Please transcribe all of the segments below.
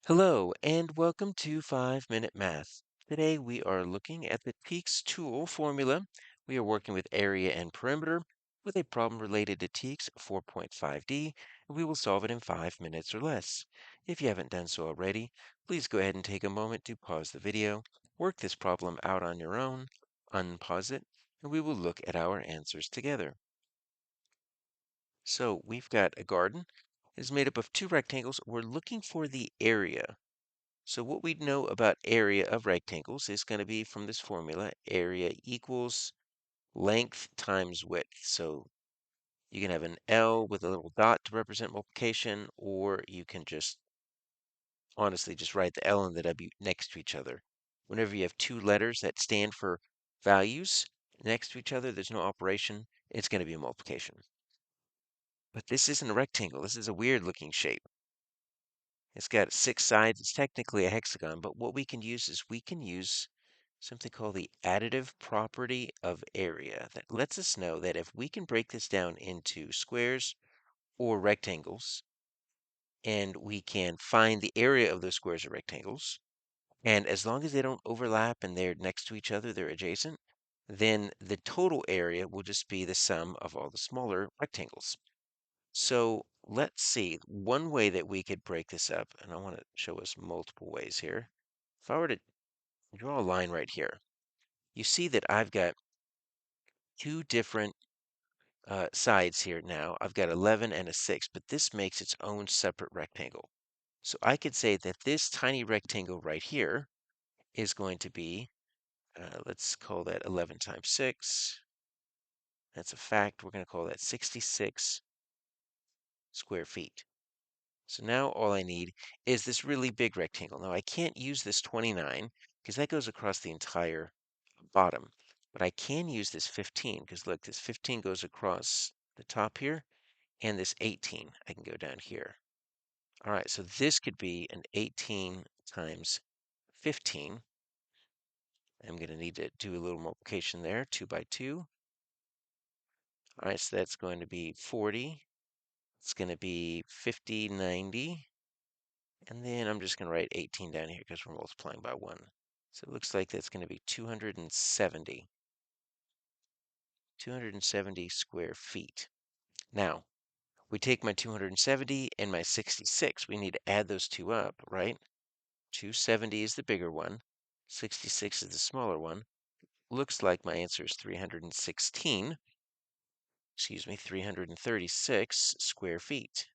Hello, and welcome to 5 Minute Math. Today we are looking at the TEKS tool formula. We are working with area and perimeter with a problem related to TEKS 4.5D, and we will solve it in 5 minutes or less. If you haven't done so already, please go ahead and take a moment to pause the video, work this problem out on your own, unpause it, and we will look at our answers together. So we've got a garden. It is made up of two rectangles. We're looking for the area. So what we know about area of rectangles is going to be from this formula, area equals length times width. So you can have an L with a little dot to represent multiplication, or you can just honestly just write the L and the W next to each other. Whenever you have two letters that stand for values next to each other, there's no operation, it's going to be a multiplication. But this isn't a rectangle. This is a weird looking shape. It's got 6 sides. It's technically a hexagon, but what we can use is we can use something called the additive property of area that lets us know that if we can break this down into squares or rectangles, and we can find the area of those squares or rectangles, and as long as they don't overlap and they're next to each other, they're adjacent, then the total area will just be the sum of all the smaller rectangles. So let's see, one way that we could break this up, and I want to show us multiple ways here. If I were to draw a line right here, you see that I've got two different sides here now. I've got 11 and a 6, but this makes its own separate rectangle. So I could say that this tiny rectangle right here is going to be, let's call that 11 times 6. That's a fact. We're going to call that 66 square feet. So now all I need is this really big rectangle. Now I can't use this 29 because that goes across the entire bottom. But I can use this 15 because look, this 15 goes across the top here, and this 18, I can go down here. All right, so this could be an 18 times 15. I'm going to need to do a little multiplication there, 2 by 2. All right, so that's going to be 40. It's going to be 50, 90. And then I'm just going to write 18 down here because we're multiplying by 1. So it looks like that's going to be 270. 270 square feet. Now, we take my 270 and my 66. We need to add those two up, right? 270 is the bigger one. 66 is the smaller one. Looks like my answer is 316, excuse me, 336 square feet.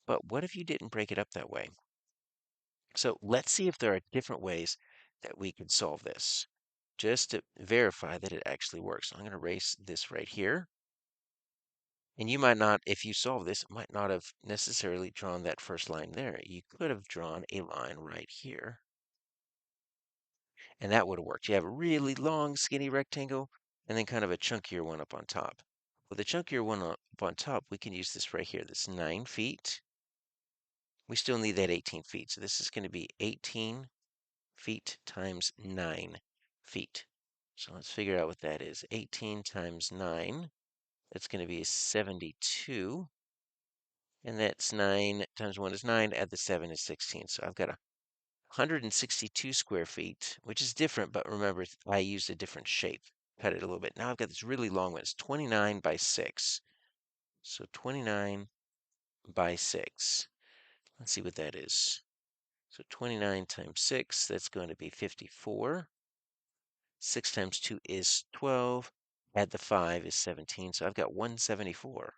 But what if you didn't break it up that way? So let's see if there are different ways that we could solve this, just to verify that it actually works. I'm going to erase this right here. And you might not, if you solve this, might not have necessarily drawn that first line there. You could have drawn a line right here, and that would have worked. You have a really long, skinny rectangle, and then kind of a chunkier one up on top. Well, the chunkier one up on top, we can use this right here. This 9 feet. We still need that 18 feet. So this is going to be 18 feet times 9 feet. So let's figure out what that is. 18 times 9, that's going to be 72. And that's 9 times 1 is 9, add the 7 is 16. So I've got 162 square feet, which is different, but remember, I used a different shape. Cut it a little bit. Now I've got this really long one. It's 29 by 6. So 29 by 6. Let's see what that is. So 29 times 6, that's going to be 54. 6 times 2 is 12. Add the 5 is 17. So I've got 174.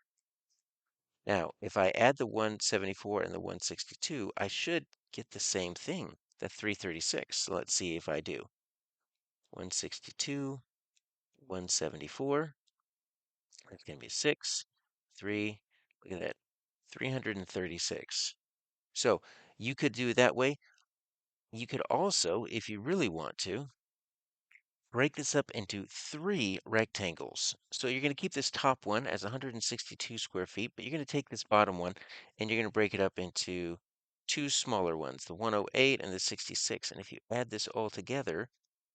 Now, if I add the 174 and the 162, I should get the same thing, the 336. So let's see if I do. 162, 174. That's going to be 6, 3. Look at that, 336. So you could do it that way. You could also, if you really want to, break this up into 3 rectangles. So you're going to keep this top one as 162 square feet, but you're going to take this bottom one and you're going to break it up into 2 smaller ones, the 108 and the 66. And if you add this all together,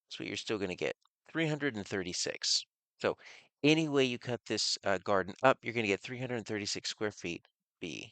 that's what you're still going to get, 336. So any way you cut this garden up, you're going to get 336 square feet B.